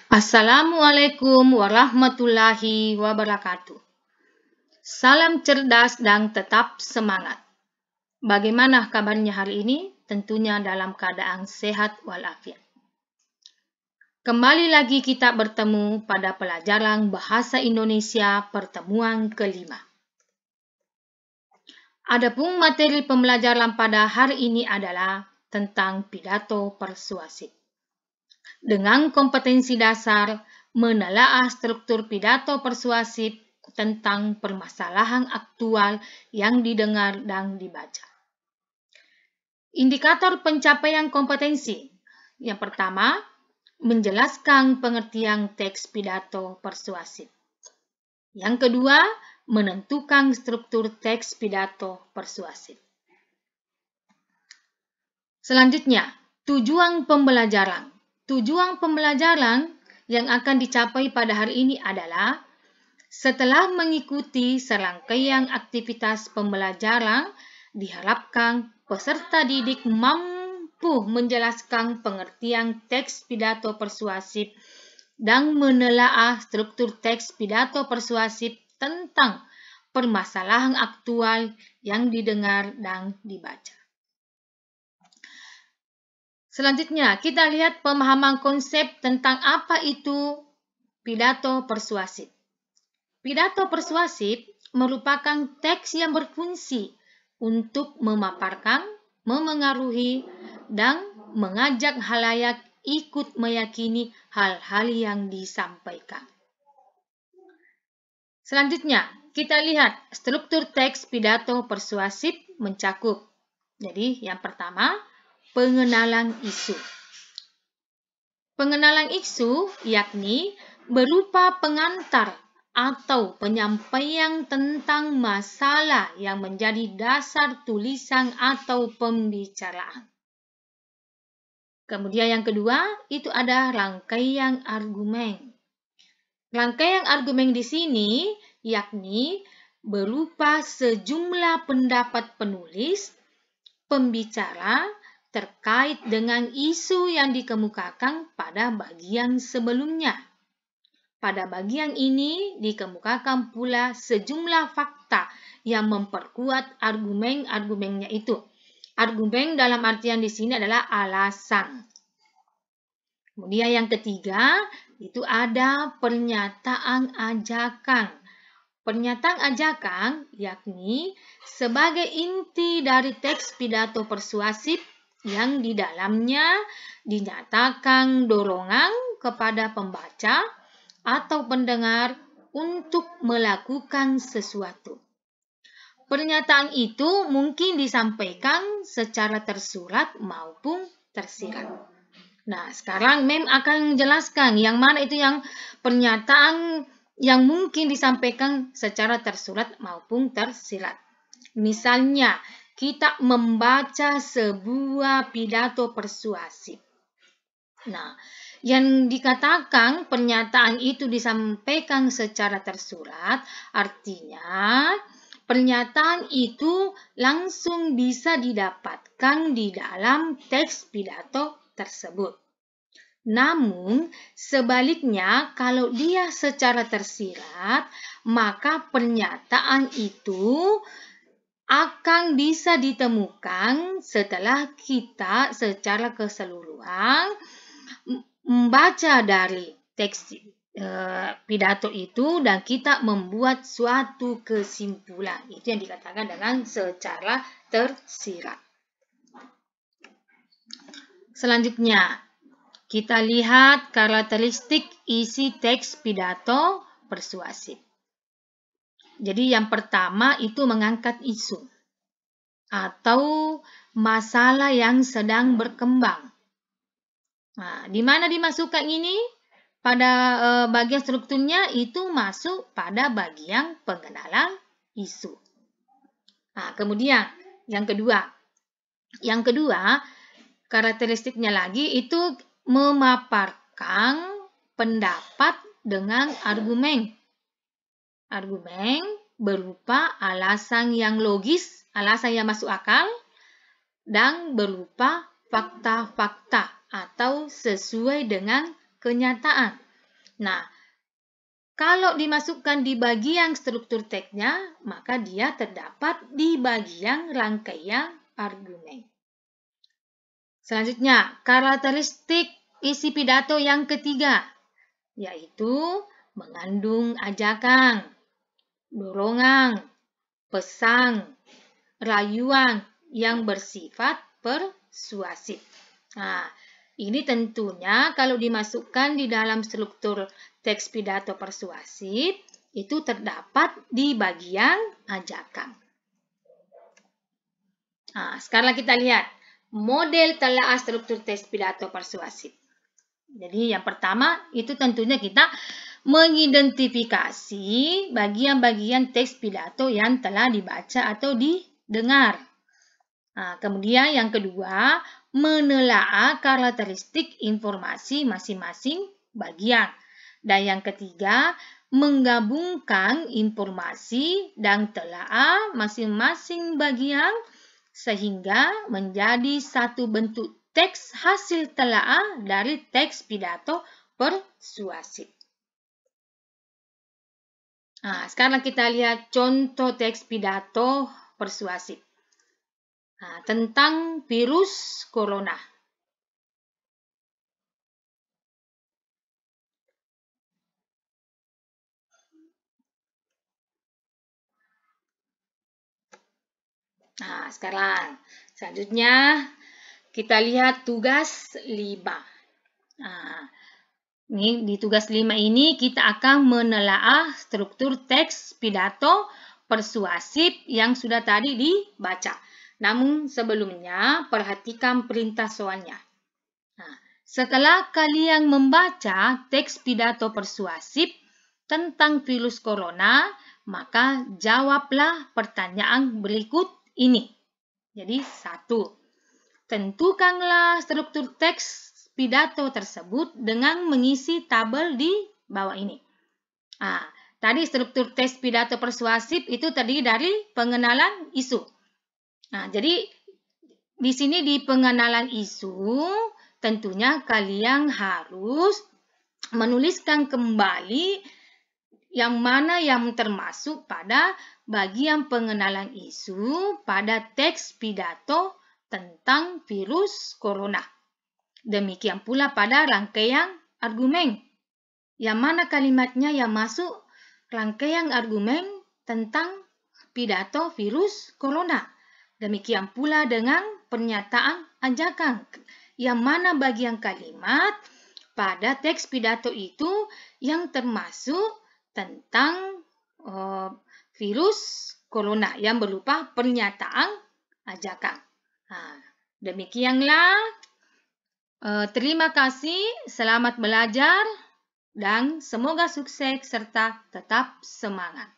Assalamualaikum warahmatullahi wabarakatuh. Salam cerdas dan tetap semangat. Bagaimana kabarnya hari ini? Tentunya dalam keadaan sehat walafiat. Kembali lagi kita bertemu pada pelajaran Bahasa Indonesia pertemuan kelima. Adapun materi pembelajaran pada hari ini adalah tentang pidato persuasif. Dengan kompetensi dasar, menelaah struktur pidato persuasif tentang permasalahan aktual yang didengar dan dibaca. Indikator pencapaian kompetensi. Yang pertama, menjelaskan pengertian teks pidato persuasif. Yang kedua, menentukan struktur teks pidato persuasif. Selanjutnya, tujuan pembelajaran. Tujuan pembelajaran yang akan dicapai pada hari ini adalah setelah mengikuti serangkaian aktivitas pembelajaran, diharapkan peserta didik mampu menjelaskan pengertian teks pidato persuasif dan menelaah struktur teks pidato persuasif tentang permasalahan aktual yang didengar dan dibaca. Selanjutnya, kita lihat pemahaman konsep tentang apa itu pidato persuasif. Pidato persuasif merupakan teks yang berfungsi untuk memaparkan, memengaruhi, dan mengajak halayak ikut meyakini hal-hal yang disampaikan. Selanjutnya, kita lihat struktur teks pidato persuasif mencakup. Jadi, yang pertama, pengenalan isu. Pengenalan isu yakni berupa pengantar atau penyampaian tentang masalah yang menjadi dasar tulisan atau pembicaraan. Kemudian yang kedua, itu ada rangkaian argumen. Rangkaian argumen di sini yakni berupa sejumlah pendapat penulis, pembicara, terkait dengan isu yang dikemukakan pada bagian sebelumnya. Pada bagian ini dikemukakan pula sejumlah fakta yang memperkuat argumen-argumennya itu. Argumen dalam artian di sini adalah alasan. Kemudian yang ketiga, itu ada pernyataan ajakan. Pernyataan ajakan yakni sebagai inti dari teks pidato persuasif yang di dalamnya dinyatakan dorongan kepada pembaca atau pendengar untuk melakukan sesuatu. Pernyataan itu mungkin disampaikan secara tersurat maupun tersirat. Nah, sekarang Mem akan menjelaskan yang mana itu yang pernyataan yang mungkin disampaikan secara tersurat maupun tersirat. Misalnya, kita membaca sebuah pidato persuasif. Nah, yang dikatakan pernyataan itu disampaikan secara tersurat, artinya pernyataan itu langsung bisa didapatkan di dalam teks pidato tersebut. Namun, sebaliknya, kalau dia secara tersirat, maka pernyataan itu akan bisa ditemukan setelah kita secara keseluruhan membaca dari teks pidato itu dan kita membuat suatu kesimpulan. Itu yang dikatakan dengan secara tersirat. Selanjutnya, kita lihat karakteristik isi teks pidato persuasif. Jadi yang pertama itu mengangkat isu atau masalah yang sedang berkembang. Nah, di mana dimasukkan ini? Pada bagian strukturnya itu masuk pada bagian pengenalan isu. Nah, kemudian yang kedua. Yang kedua, karakteristiknya lagi itu memaparkan pendapat dengan argumen. Argumen berupa alasan yang logis, alasan yang masuk akal, dan berupa fakta-fakta atau sesuai dengan kenyataan. Nah, kalau dimasukkan di bagian struktur teksnya, maka dia terdapat di bagian rangkaian argumen. Selanjutnya, karakteristik isi pidato yang ketiga, yaitu mengandung ajakan, dorongan, pesan, rayuan yang bersifat persuasif. Nah, ini tentunya kalau dimasukkan di dalam struktur teks pidato persuasif, itu terdapat di bagian ajakan. Nah, sekarang kita lihat model telaah struktur teks pidato persuasif. Jadi yang pertama itu tentunya kita mengidentifikasi bagian-bagian teks pidato yang telah dibaca atau didengar. Nah, kemudian yang kedua, menelaah karakteristik informasi masing-masing bagian. Dan yang ketiga, menggabungkan informasi dan telaah masing-masing bagian sehingga menjadi satu bentuk teks hasil telaah dari teks pidato persuasif. Nah, sekarang kita lihat contoh teks pidato persuasif. Nah, tentang virus corona. Nah, selanjutnya kita lihat tugas 5. Nah, ini di tugas 5 ini kita akan menelaah struktur teks pidato persuasif yang sudah tadi dibaca. Namun sebelumnya perhatikan perintah soalnya. Nah, setelah kalian membaca teks pidato persuasif tentang virus corona, maka jawablah pertanyaan berikut ini. Jadi 1. Tentukanlah struktur teks pidato tersebut dengan mengisi tabel di bawah ini. Tadi struktur teks pidato persuasif itu terdiri dari pengenalan isu. Jadi di sini di pengenalan isu tentunya kalian harus menuliskan kembali yang mana yang termasuk pada bagian pengenalan isu pada teks pidato tentang virus corona. Demikian pula pada rangkaian argumen. Yang mana kalimatnya yang masuk rangkaian argumen tentang pidato virus corona. Demikian pula dengan pernyataan ajakan. Yang mana bagian kalimat pada teks pidato itu yang termasuk tentang virus corona yang berupa pernyataan ajakan. Demikianlah. Terima kasih, selamat belajar, dan semoga sukses serta tetap semangat.